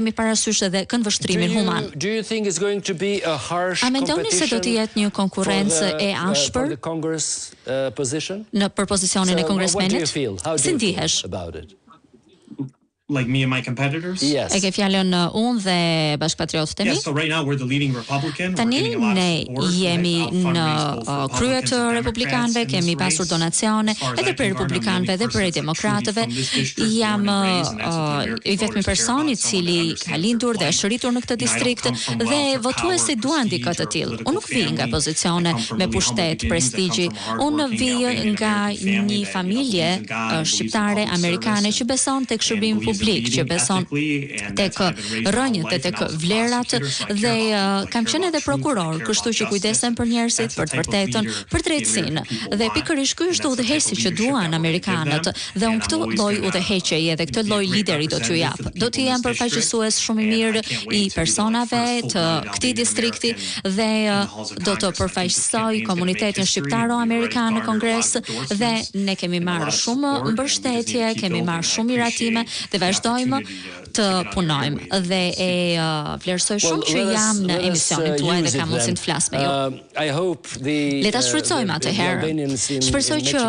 kemi parasysh edhe këndvështrimin human. A mendoni se do të jetë një konkurrencë e ashpër për pozicionin e kongresmenit? Si ndihesh? Like me and my competitors? Yes. E ke fjalën unë dhe bashkëpatriotët e mi? Yes, so right now we're the leading Republican. Tani ne jemi në krye të republikanëve, kemi pasur donacione edhe për republikanëve dhe për demokratëve. Jam i vetmi person i cili ka lindur dhe është rritur në këtë distrikt dhe votuesit duan dikë të tillë. Unë nuk vi nga pozicione me pushtet, prestigji. Unë vi nga një familje shqiptare amerikane që beson tek shërbimi publik, që beson tek rënjët e tek vlerat dhe kam qenë edhe prokuror, kështu që kujdesem për njerëzit, për të vërtetën, për drejtësinë. Dhe pikërisht ky është udhëheqësi që duan amerikanët dhe unë këtë lloj udhëheqjeje dhe këtë lloj lideri do t'ju jap. Do të jem përfaqësues shumë i mirë i personave të këtij distrikti dhe do të përfaqësoj komunitetin shqiptaro-amerikan në Kongres dhe ne kemi marrë shumë mbështetje, kemi marrë shumë miratime dhe vazhdojmë të punojmë dhe e vlerësoj shumë që jam në emisionin tuaj dhe kam mundësinë të flas me ju. Le ta shfrytëzojmë atëherë. Shpresoj që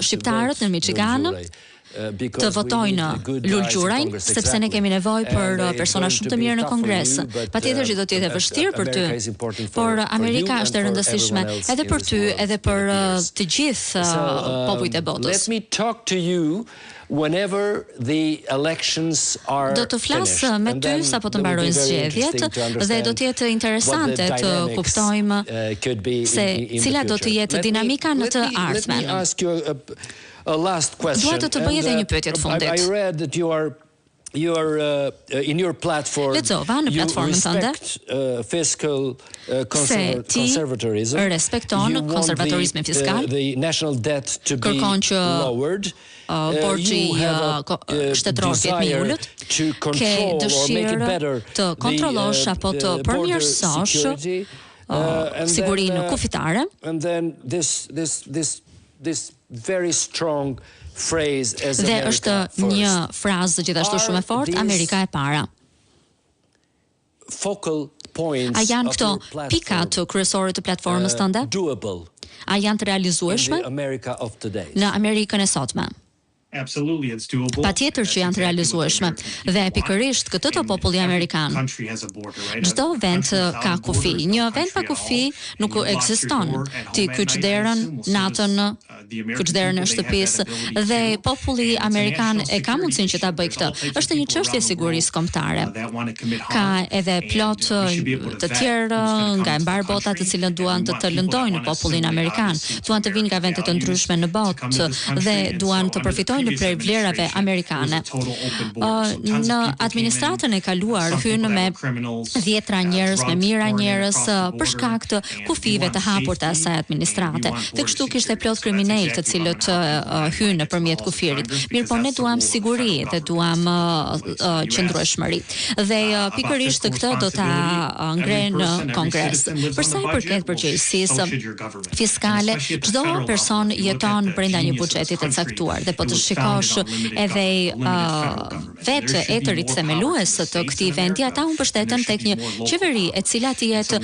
shqiptarët në Michigan të votojnë lulgjurajn, sepse ne kemi nevojë për persona shumë të mirë në Kongres. Patjetër që do të jetë vështirë për ty, por Amerika është e rëndësishme edhe për ty, edhe për të gjithë popujt e botës. Whenever the elections are do të flas me ty sapo të mbarojnë zgjedhjet dhe do të jetë interesante të kuptojmë se cila do të jetë dinamika në të ardhmen. Dua të bëj edhe një pyetje të fundit. In your platform, lexova në platformën tënde se ti respekton konservatorizmin fiskal, kërkon që borxhi shtetëror të jetë më i ulët, ke dëshirë të kontrollosh apo të përmirësosh sigurinë kufitare. And then this very strong dhe është një frazë gjithashtu shumë e fortë, Amerika e para. A janë këto pikat kryesore të platformës tënde? A janë të realizueshme në Amerikën e sotme? Patjetër që janë të realizueshme dhe pikërisht këtë të populli amerikan. Çdo vend ka kufi. Një vend pa kufi nuk ekziston. Ti kyç derën natën, kyç derën në shtëpisë dhe populli amerikan e ka mundësinë që ta bëjë këtë. Është një çështje sigurisë kombëtare. Ka edhe plot të tjerë nga e mbar bota të cilët duan të lëndojnë popullin amerikan, duan të vinë nga vende të ndryshme në botë dhe duan të përfitojnë prej vlerave amerikane. Në administratën e kaluar hynë me 10 njerëz, me mijëra njerëz për shkak të kufive të hapur të asaj administrate. Dhe kështu kishte plot kriminal të cilët hynë nëpërmjet kufirit. Mirë, ne duam siguri dhe duam qëndrueshmëri. Dhe pikërisht këtë do ta ngrenë në Kongres. Për sa i përket përgjegjësisë fiskale, çdo person jeton brenda një buxheti të caktuar dhe po të shikosh edhe vetë etërit themelues të këtij vendi, ata u mbështeten tek një qeveri e cila të jetë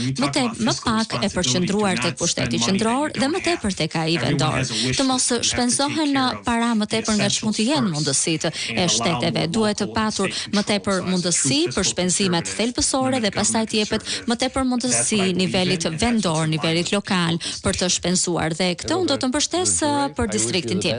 më pak e përqendruar tek pushteti qendror dhe më tepër tek ai vendor. Të mos shpenzohen para më tepër nga ç'mund të jenë mundësitë e shteteve. Duhet të patur më tepër mundësi për shpenzimet thelbësore dhe pastaj të jepet më tepër mundësi nivelit vendor, nivelit lokal për të shpenzuar dhe këtë unë do të mbështes për distriktin tim.